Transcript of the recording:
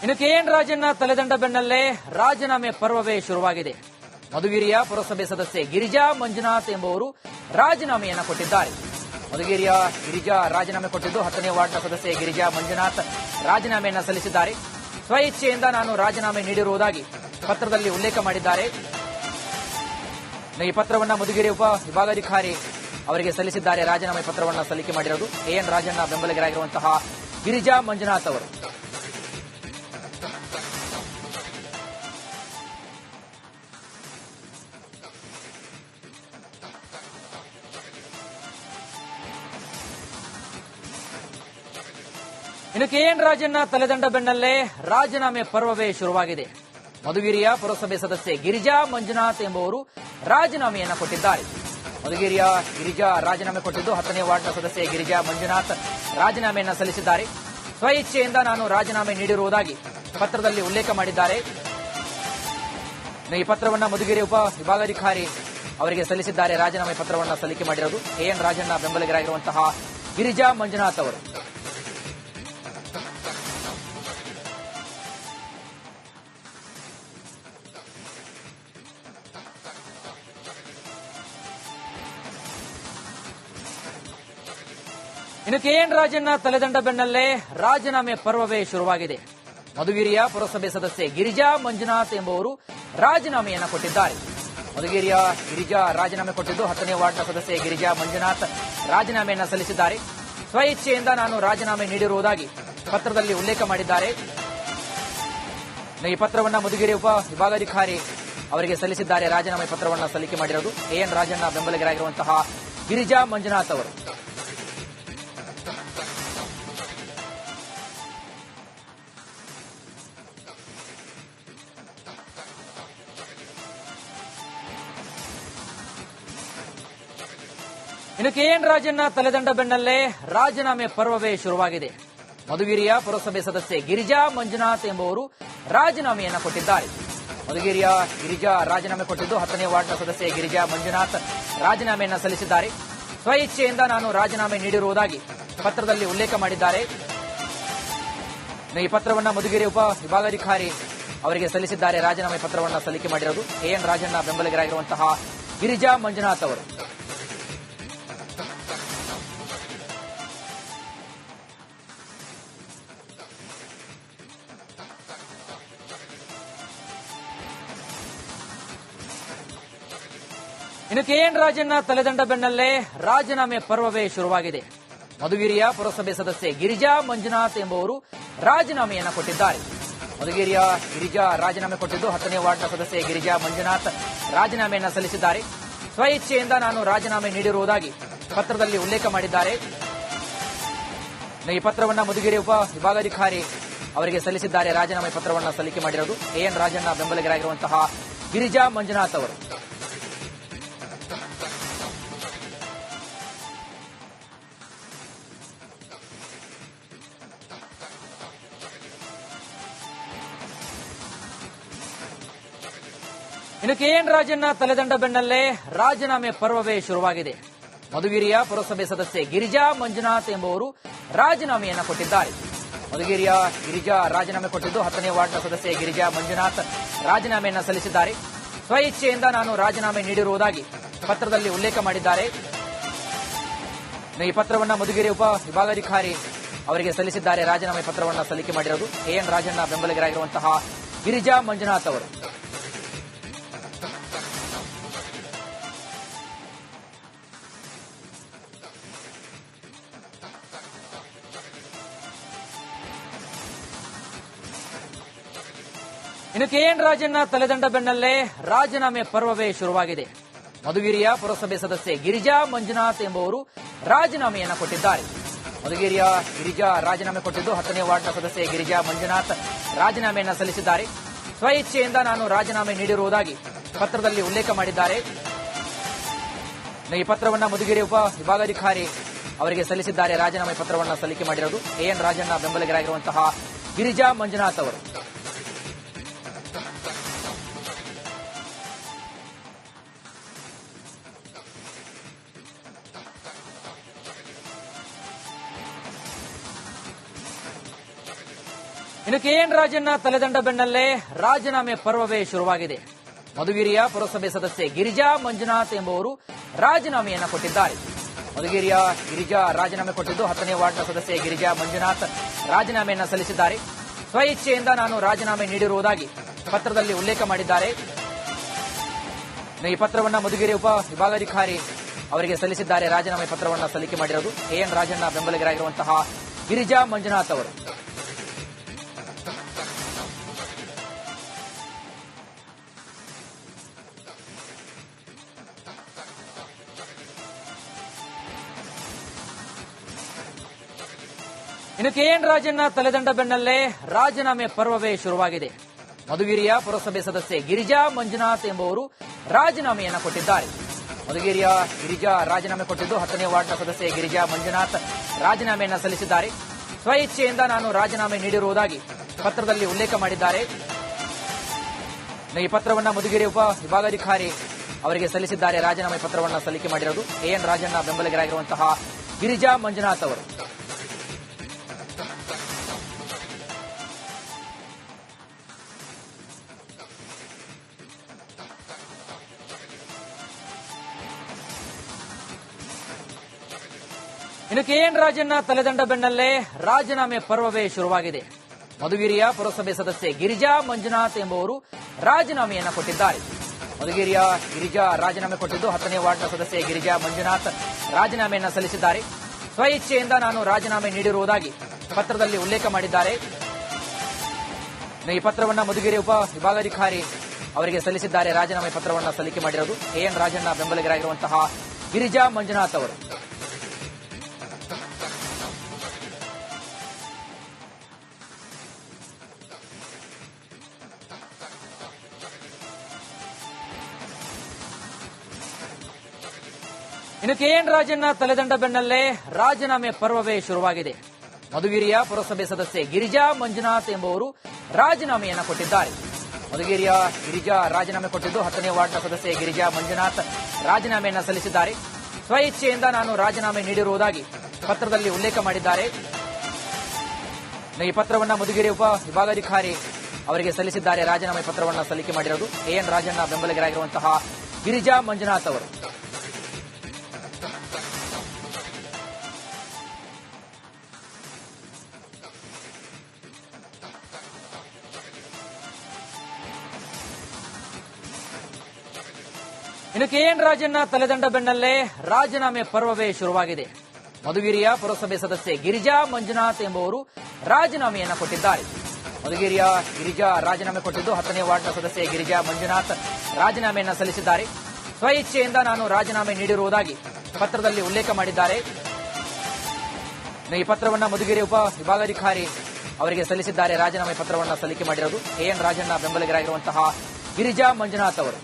ಇನ್ನು ಕೆಎನ್ ರಾಜಣ್ಣ ತಲೆದಂಡ ಬೆನ್ನಲ್ಲೇ ರಾಜೀನಾಮೆ ಪರ್ವವೇ ಶುರುವಾಗಿದೆ. ಮಧುಗಿರಿಯ ಪುರಸಭೆ ಸದಸ್ಯೆ ಗಿರಿಜಾ ಮಂಜುನಾಥ್ ಎಂಬುವರು ರಾಜೀನಾಮೆಯನ್ನ ಕೊಟ್ಟಿದ್ದಾರೆ. ಮಧುಗಿರಿಯ ಗಿರಿಜಾ ರಾಜೀನಾಮೆ ಕೊಟ್ಟಿದ್ದು 10ನೇ ವಾರ್ಡ್ನ ಸದಸ್ಯೆ ಗಿರಿಜಾ ಮಂಜುನಾಥ್ ರಾಜೀನಾಮೆಯನ್ನ ಸಲ್ಲಿಸಿದ್ದಾರೆ. ಸ್ವಇಚ್ಛೆಯಿಂದ ನಾನು ರಾಜೀನಾಮೆ ನೀಡಿರುವುದಾಗಿ ಪತ್ರದಲ್ಲಿ ಉಲ್ಲೇಖ ಮಾಡಿದ್ದಾರೆ. ಈ ಪತ್ರವನ್ನ ಮಧುಗಿರಿ ಉಪ ವಿಭಾಗಾಧಿಕಾರಿ ಅವರಿಗೆ ಸಲ್ಲಿಸಿದ್ದಾರೆ. ರಾಜೀನಾಮೆ ಪತ್ರವನ್ನ ಸಲ್ಲಿಕೆ ಮಾಡಿರೋದು ಕೆಎನ್ ರಾಜಣ್ಣ ಬೆಂಬಲಿಗರಾಗಿರುವಂತಹ ಗಿರಿಜಾ ಮಂಜುನಾಥ್ ಅವರು. ಇನ್ನು ಕೆಎನ್ ರಾಜಣ್ಣ ತಲೆದಂಡ ಬೆನ್ನಲ್ಲೇ ರಾಜೀನಾಮೆ ಪರ್ವವೇ ಶುರುವಾಗಿದೆ. ಮಧುಗಿರಿಯ ಪುರಸಭೆ ಸದಸ್ಯೆ ಗಿರಿಜಾ ಮಂಜುನಾಥ್ ಎಂಬುವರು ರಾಜೀನಾಮೆಯನ್ನ ಕೊಟ್ಟಿದ್ದಾರೆ. ಮಧುಗಿರಿಯ ಗಿರಿಜಾ ರಾಜೀನಾಮೆ ಕೊಟ್ಟಿದ್ದು 10ನೇ ವಾರ್ಡ್ನ ಸದಸ್ಯೆ ಗಿರಿಜಾ ಮಂಜುನಾಥ್ ರಾಜೀನಾಮೆಯನ್ನ ಸಲ್ಲಿಸಿದ್ದಾರೆ. ಸ್ವಇಚ್ಛೆಯಿಂದ ನಾನು ರಾಜೀನಾಮೆ ನೀಡಿರುವುದಾಗಿ ಪತ್ರದಲ್ಲಿ ಉಲ್ಲೇಖ ಮಾಡಿದ್ದಾರೆ. ಈ ಪತ್ರವನ್ನ ಮಧುಗಿರಿ ಉಪ ವಿಭಾಗಾಧಿಕಾರಿ ಅವರಿಗೆ ಸಲ್ಲಿಸಿದ್ದಾರೆ. ರಾಜೀನಾಮೆ ಪತ್ರವನ್ನ ಸಲ್ಲಿಕೆ ಮಾಡಿರೋದು ಕೆಎನ್ ರಾಜಣ್ಣ ಬೆಂಬಲಿಗರಾಗಿರುವಂತಹ ಗಿರಿಜಾ ಮಂಜುನಾಥ್ ಅವರು. ಇನ್ನು ಕೆಎನ್ ರಾಜಣ್ಣ ತಲೆದಂಡ ಬೆನ್ನಲ್ಲೇ ರಾಜೀನಾಮೆ ಪರ್ವವೇ ಶುರುವಾಗಿದೆ. ಮಧುಗಿರಿಯ ಪುರಸಭೆ ಸದಸ್ಯೆ ಗಿರಿಜಾ ಮಂಜುನಾಥ್ ಎಂಬುವರು ರಾಜೀನಾಮೆಯನ್ನ ಕೊಟ್ಟಿದ್ದಾರೆ. ಮಧುಗಿರಿಯ ಗಿರಿಜಾ ರಾಜೀನಾಮೆ ಕೊಟ್ಟಿದ್ದು 10ನೇ ವಾರ್ಡ್ನ ಸದಸ್ಯೆ ಗಿರಿಜಾ ಮಂಜುನಾಥ್ ರಾಜೀನಾಮೆಯನ್ನ ಸಲ್ಲಿಸಿದ್ದಾರೆ. ಸ್ವಇಚ್ಛೆಯಿಂದ ನಾನು ರಾಜೀನಾಮೆ ನೀಡಿರುವುದಾಗಿ ಪತ್ರದಲ್ಲಿ ಉಲ್ಲೇಖ ಮಾಡಿದ್ದಾರೆ. ಈ ಪತ್ರವನ್ನ ಮಧುಗಿರಿ ಉಪ ವಿಭಾಗಾಧಿಕಾರಿ ಅವರಿಗೆ ಸಲ್ಲಿಸಿದ್ದಾರೆ. ರಾಜೀನಾಮೆ ಪತ್ರವನ್ನ ಸಲ್ಲಿಕೆ ಮಾಡಿರೋದು ಕೆಎನ್ ರಾಜಣ್ಣ ಬೆಂಬಲಿಗರಾಗಿರುವಂತಹ ಗಿರಿಜಾ ಮಂಜುನಾಥ್ ಅವರು. ಇನ್ನು ಕೆಎನ್ ರಾಜಣ್ಣ ತಲೆದಂಡ ಬೆನ್ನಲ್ಲೇ ರಾಜೀನಾಮೆ ಪರ್ವವೇ ಶುರುವಾಗಿದೆ. ಮಧುಗಿರಿಯ ಪುರಸಭೆ ಸದಸ್ಯೆ ಗಿರಿಜಾ ಮಂಜುನಾಥ್ ಎಂಬುವರು ರಾಜೀನಾಮೆಯನ್ನ ಕೊಟ್ಟಿದ್ದಾರೆ. ಮಧುಗಿರಿಯ ಗಿರಿಜಾ ರಾಜೀನಾಮೆ ಕೊಟ್ಟಿದ್ದು 10ನೇ ವಾರ್ಡ್ನ ಸದಸ್ಯೆ ಗಿರಿಜಾ ಮಂಜುನಾಥ್ ರಾಜೀನಾಮೆಯನ್ನ ಸಲ್ಲಿಸಿದ್ದಾರೆ. ಸ್ವಇಚ್ಛೆಯಿಂದ ನಾನು ರಾಜೀನಾಮೆ ನೀಡಿರುವುದಾಗಿ ಪತ್ರದಲ್ಲಿ ಉಲ್ಲೇಖ ಮಾಡಿದ್ದಾರೆ. ಈ ಪತ್ರವನ್ನ ಮಧುಗಿರಿ ಉಪ ವಿಭಾಗಾಧಿಕಾರಿ ಅವರಿಗೆ ಸಲ್ಲಿಸಿದ್ದಾರೆ. ರಾಜೀನಾಮೆ ಪತ್ರವನ್ನ ಸಲ್ಲಿಕೆ ಮಾಡಿರೋದು ಕೆಎನ್ ರಾಜಣ್ಣ ಬೆಂಬಲಿಗರಾಗಿರುವಂತಹ ಗಿರಿಜಾ ಮಂಜುನಾಥ್ ಅವರು. ಇನ್ನು ಕೆಎನ್ ರಾಜಣ್ಣ ತಲೆದಂಡ ಬೆನ್ನಲ್ಲೇ ರಾಜೀನಾಮೆ ಪರ್ವವೇ ಶುರುವಾಗಿದೆ. ಮಧುಗಿರಿಯ ಪುರಸಭೆ ಸದಸ್ಯೆ ಗಿರಿಜಾ ಮಂಜುನಾಥ್ ಎಂಬುವರು ರಾಜೀನಾಮೆಯನ್ನ ಕೊಟ್ಟಿದ್ದಾರೆ. ಮಧುಗಿರಿಯ ಗಿರಿಜಾ ರಾಜೀನಾಮೆ ಕೊಟ್ಟಿದ್ದು 10ನೇ ವಾರ್ಡ್ನ ಸದಸ್ಯೆ ಗಿರಿಜಾ ಮಂಜುನಾಥ್ ರಾಜೀನಾಮೆಯನ್ನ ಸಲ್ಲಿಸಿದ್ದಾರೆ. ಸ್ವಇಚ್ಛೆಯಿಂದ ನಾನು ರಾಜೀನಾಮೆ ನೀಡಿರುವುದಾಗಿ ಪತ್ರದಲ್ಲಿ ಉಲ್ಲೇಖ ಮಾಡಿದ್ದಾರೆ. ಈ ಪತ್ರವನ್ನ ಮಧುಗಿರಿ ಉಪ ವಿಭಾಗಾಧಿಕಾರಿ ಅವರಿಗೆ ಸಲ್ಲಿಸಿದ್ದಾರೆ. ರಾಜೀನಾಮೆ ಪತ್ರವನ್ನ ಸಲ್ಲಿಕೆ ಮಾಡಿರೋದು ಕೆಎನ್ ರಾಜಣ್ಣ ಬೆಂಬಲಿಗರಾಗಿರುವಂತಹ ಗಿರಿಜಾ ಮಂಜುನಾಥ್ ಅವರು. ಇನ್ನು ಕೆಎನ್ ರಾಜಣ್ಣ ತಲೆದಂಡ ಬೆನ್ನಲ್ಲೇ ರಾಜೀನಾಮೆ ಪರ್ವವೇ ಶುರುವಾಗಿದೆ. ಮಧುಗಿರಿಯ ಪುರಸಭೆ ಸದಸ್ಯೆ ಗಿರಿಜಾ ಮಂಜುನಾಥ್ ಎಂಬುವರು ರಾಜೀನಾಮೆಯನ್ನ ಕೊಟ್ಟಿದ್ದಾರೆ. ಮಧುಗಿರಿಯ ಗಿರಿಜಾ ರಾಜೀನಾಮೆ ಕೊಟ್ಟಿದ್ದು 10ನೇ ವಾರ್ಡ್ನ ಸದಸ್ಯೆ ಗಿರಿಜಾ ಮಂಜುನಾಥ್ ರಾಜೀನಾಮೆಯನ್ನ ಸಲ್ಲಿಸಿದ್ದಾರೆ. ಸ್ವಇಚ್ಛೆಯಿಂದ ನಾನು ರಾಜೀನಾಮೆ ನೀಡಿರುವುದಾಗಿ ಪತ್ರದಲ್ಲಿ ಉಲ್ಲೇಖ ಮಾಡಿದ್ದಾರೆ. ಈ ಪತ್ರವನ್ನ ಮಧುಗಿರಿ ಉಪ ವಿಭಾಗಾಧಿಕಾರಿ ಅವರಿಗೆ ಸಲ್ಲಿಸಿದ್ದಾರೆ. ರಾಜೀನಾಮೆ ಪತ್ರವನ್ನ ಸಲ್ಲಿಕೆ ಮಾಡಿರೋದು ಕೆಎನ್ ರಾಜಣ್ಣ ಬೆಂಬಲಿಗರಾಗಿರುವಂತಹ ಗಿರಿಜಾ ಮಂಜುನಾಥ್ ಅವರು. ಇನ್ನು ಕೆಎನ್ ರಾಜಣ್ಣ ತಲೆದಂಡ ಬೆನ್ನಲ್ಲೇ ರಾಜೀನಾಮೆ ಪರ್ವವೇ ಶುರುವಾಗಿದೆ. ಮಧುಗಿರಿಯ ಪುರಸಭೆ ಸದಸ್ಯೆ ಗಿರಿಜಾ ಮಂಜುನಾಥ್ ಎಂಬುವರು ರಾಜೀನಾಮೆಯನ್ನ ಕೊಟ್ಟಿದ್ದಾರೆ. ಮಧುಗಿರಿಯ ಗಿರಿಜಾ ರಾಜೀನಾಮೆ ಕೊಟ್ಟಿದ್ದು 10ನೇ ವಾರ್ಡ್ನ ಸದಸ್ಯೆ ಗಿರಿಜಾ ಮಂಜುನಾಥ್ ರಾಜೀನಾಮೆಯನ್ನ ಸಲ್ಲಿಸಿದ್ದಾರೆ. ಸ್ವಇಚ್ಛೆಯಿಂದ ನಾನು ರಾಜೀನಾಮೆ ನೀಡಿರುವುದಾಗಿ ಪತ್ರದಲ್ಲಿ ಉಲ್ಲೇಖ ಮಾಡಿದ್ದಾರೆ. ಈ ಪತ್ರವನ್ನ ಮಧುಗಿರಿ ಉಪ ವಿಭಾಗಾಧಿಕಾರಿ ಅವರಿಗೆ ಸಲ್ಲಿಸಿದ್ದಾರೆ. ರಾಜೀನಾಮೆ ಪತ್ರವನ್ನ ಸಲ್ಲಿಕೆ ಮಾಡಿರೋದು ಕೆಎನ್ ರಾಜಣ್ಣ ಬೆಂಬಲಿಗರಾಗಿರುವಂತಹ ಗಿರಿಜಾ ಮಂಜುನಾಥ್ ಅವರು. ಇನ್ನು ಕೆಎನ್ ರಾಜಣ್ಣ ತಲೆದಂಡ ಬೆನ್ನಲ್ಲೇ ರಾಜೀನಾಮೆ ಪರ್ವವೇ ಶುರುವಾಗಿದೆ. ಮಧುಗಿರಿಯ ಪುರಸಭೆ ಸದಸ್ಯೆ ಗಿರಿಜಾ ಮಂಜುನಾಥ್ ಎಂಬುವರು ರಾಜೀನಾಮೆಯನ್ನ ಕೊಟ್ಟಿದ್ದಾರೆ. ಮಧುಗಿರಿಯ ಗಿರಿಜಾ ರಾಜೀನಾಮೆ ಕೊಟ್ಟಿದ್ದು 10ನೇ ವಾರ್ಡ್ನ ಸದಸ್ಯೆ ಗಿರಿಜಾ ಮಂಜುನಾಥ್ ರಾಜೀನಾಮೆಯನ್ನ ಸಲ್ಲಿಸಿದ್ದಾರೆ. ಸ್ವಇಚ್ಛೆಯಿಂದ ನಾನು ರಾಜೀನಾಮೆ ನೀಡಿರುವುದಾಗಿ ಪತ್ರದಲ್ಲಿ ಉಲ್ಲೇಖ ಮಾಡಿದ್ದಾರೆ. ಈ ಪತ್ರವನ್ನ ಮಧುಗಿರಿ ಉಪ ವಿಭಾಗಾಧಿಕಾರಿ ಅವರಿಗೆ ಸಲ್ಲಿಸಿದ್ದಾರೆ. ರಾಜೀನಾಮೆ ಪತ್ರವನ್ನ ಸಲ್ಲಿಕೆ ಮಾಡಿರೋದು ಕೆಎನ್ ರಾಜಣ್ಣ ಬೆಂಬಲಿಗರಾಗಿರುವಂತಹ ಗಿರಿಜಾ ಮಂಜುನಾಥ್ ಅವರು. ಇನ್ನು ಕೆಎನ್ ರಾಜಣ್ಣ ತಲೆದಂಡ ಬೆನ್ನಲ್ಲೇ ರಾಜೀನಾಮೆ ಪರ್ವವೇ ಶುರುವಾಗಿದೆ. ಮಧುಗಿರಿಯ ಪುರಸಭೆ ಸದಸ್ಯೆ ಗಿರಿಜಾ ಮಂಜುನಾಥ್ ಎಂಬುವರು ರಾಜೀನಾಮೆಯನ್ನ ಕೊಟ್ಟಿದ್ದಾರೆ. ಮಧುಗಿರಿಯ ಗಿರಿಜಾ ರಾಜೀನಾಮೆ ಕೊಟ್ಟಿದ್ದು 10ನೇ ವಾರ್ಡ್ನ ಸದಸ್ಯೆ ಗಿರಿಜಾ ಮಂಜುನಾಥ್ ರಾಜೀನಾಮೆಯನ್ನ ಸಲ್ಲಿಸಿದ್ದಾರೆ. ಸ್ವಇಚ್ಛೆಯಿಂದ ನಾನು ರಾಜೀನಾಮೆ ನೀಡಿರುವುದಾಗಿ ಪತ್ರದಲ್ಲಿ ಉಲ್ಲೇಖ ಮಾಡಿದ್ದಾರೆ. ಈ ಪತ್ರವನ್ನ ಮಧುಗಿರಿ ಉಪ ವಿಭಾಗಾಧಿಕಾರಿ ಅವರಿಗೆ ಸಲ್ಲಿಸಿದ್ದಾರೆ. ರಾಜೀನಾಮೆ ಪತ್ರವನ್ನ ಸಲ್ಲಿಕೆ ಮಾಡಿರೋದು ಕೆಎನ್ ರಾಜಣ್ಣ ಬೆಂಬಲಿಗರಾಗಿರುವಂತಹ ಗಿರಿಜಾ ಮಂಜುನಾಥ್ ಅವರು. ಇನ್ನು ಕೆಎನ್ ರಾಜಣ್ಣ ತಲೆದಂಡ ಬೆನ್ನಲ್ಲೇ ರಾಜೀನಾಮೆ ಪರ್ವವೇ ಶುರುವಾಗಿದೆ. ಮಧುಗಿರಿಯ ಪುರಸಭೆ ಸದಸ್ಯೆ ಗಿರಿಜಾ ಮಂಜುನಾಥ್ ಎಂಬುವರು ರಾಜೀನಾಮೆಯನ್ನ ಕೊಟ್ಟಿದ್ದಾರೆ. ಮಧುಗಿರಿಯ ಗಿರಿಜಾ ರಾಜೀನಾಮೆ ಕೊಟ್ಟಿದ್ದು 10ನೇ ವಾರ್ಡ್ನ ಸದಸ್ಯೆ ಗಿರಿಜಾ ಮಂಜುನಾಥ್ ರಾಜೀನಾಮೆಯನ್ನ ಸಲ್ಲಿಸಿದ್ದಾರೆ. ಸ್ವಇಚ್ಛೆಯಿಂದ ನಾನು ರಾಜೀನಾಮೆ ನೀಡಿರುವುದಾಗಿ ಪತ್ರದಲ್ಲಿ ಉಲ್ಲೇಖ ಮಾಡಿದ್ದಾರೆ. ಈ ಪತ್ರವನ್ನ ಮಧುಗಿರಿ ಉಪ ವಿಭಾಗಾಧಿಕಾರಿ ಅವರಿಗೆ ಸಲ್ಲಿಸಿದ್ದಾರೆ. ರಾಜೀನಾಮೆ ಪತ್ರವನ್ನ ಸಲ್ಲಿಕೆ ಮಾಡಿರೋದು ಕೆಎನ್ ರಾಜಣ್ಣ ಬೆಂಬಲಿಗರಾಗಿರುವಂತಹ ಗಿರಿಜಾ ಮಂಜುನಾಥ್ ಅವರು. ಇನ್ನು ಕೆಎನ್ ರಾಜಣ್ಣ ತಲೆದಂಡ ಬೆನ್ನಲ್ಲೇ ರಾಜೀನಾಮೆ ಪರ್ವವೇ ಶುರುವಾಗಿದೆ. ಮಧುಗಿರಿಯ ಪುರಸಭೆ ಸದಸ್ಯೆ ಗಿರಿಜಾ ಮಂಜುನಾಥ್ ಎಂಬುವರು ರಾಜೀನಾಮೆಯನ್ನ ಕೊಟ್ಟಿದ್ದಾರೆ. ಮಧುಗಿರಿಯ ಗಿರಿಜಾ ರಾಜೀನಾಮೆ ಕೊಟ್ಟಿದ್ದು 10ನೇ ವಾರ್ಡ್ನ ಸದಸ್ಯೆ ಗಿರಿಜಾ ಮಂಜುನಾಥ್ ರಾಜೀನಾಮೆಯನ್ನ ಸಲ್ಲಿಸಿದ್ದಾರೆ. ಸ್ವಇಚ್ಛೆಯಿಂದ ನಾನು ರಾಜೀನಾಮೆ ನೀಡಿರುವುದಾಗಿ ಪತ್ರದಲ್ಲಿ ಉಲ್ಲೇಖ ಮಾಡಿದ್ದಾರೆ. ಈ ಪತ್ರವನ್ನ ಮಧುಗಿರಿ ಉಪ ವಿಭಾಗಾಧಿಕಾರಿ ಅವರಿಗೆ ಸಲ್ಲಿಸಿದ್ದಾರೆ. ರಾಜೀನಾಮೆ ಪತ್ರವನ್ನ ಸಲ್ಲಿಕೆ ಮಾಡಿರೋದು ಕೆಎನ್ ರಾಜಣ್ಣ ಬೆಂಬಲಿಗರಾಗಿರುವಂತಹ ಗಿರಿಜಾ ಮಂಜುನಾಥ್ ಅವರು. ಇನ್ನು ಕೆಎನ್ ರಾಜಣ್ಣ ತಲೆದಂಡ ಬೆನ್ನಲ್ಲೇ ರಾಜೀನಾಮೆ ಪರ್ವವೇ ಶುರುವಾಗಿದೆ. ಮಧುಗಿರಿಯ ಪುರಸಭೆ ಸದಸ್ಯೆ ಗಿರಿಜಾ ಮಂಜುನಾಥ್ ಎಂಬುವರು ರಾಜೀನಾಮೆಯನ್ನ ಕೊಟ್ಟಿದ್ದಾರೆ. ಮಧುಗಿರಿಯ ಗಿರಿಜಾ ರಾಜೀನಾಮೆ ಕೊಟ್ಟಿದ್ದು 10ನೇ ವಾರ್ಡ್ನ ಸದಸ್ಯೆ ಗಿರಿಜಾ ಮಂಜುನಾಥ್ ರಾಜೀನಾಮೆಯನ್ನ ಸಲ್ಲಿಸಿದ್ದಾರೆ. ಸ್ವಇಚ್ಛೆಯಿಂದ ನಾನು ರಾಜೀನಾಮೆ ನೀಡಿರುವುದಾಗಿ ಪತ್ರದಲ್ಲಿ ಉಲ್ಲೇಖ ಮಾಡಿದ್ದಾರೆ. ಈ ಪತ್ರವನ್ನ ಮಧುಗಿರಿ ಉಪ ವಿಭಾಗಾಧಿಕಾರಿ ಅವರಿಗೆ ಸಲ್ಲಿಸಿದ್ದಾರೆ. ರಾಜೀನಾಮೆ ಪತ್ರವನ್ನ ಸಲ್ಲಿಕೆ ಮಾಡಿರೋದು ಕೆಎನ್ ರಾಜಣ್ಣ ಬೆಂಬಲಿಗರಾಗಿರುವಂತಹ ಗಿರಿಜಾ ಮಂಜುನಾಥ್ ಅವರು.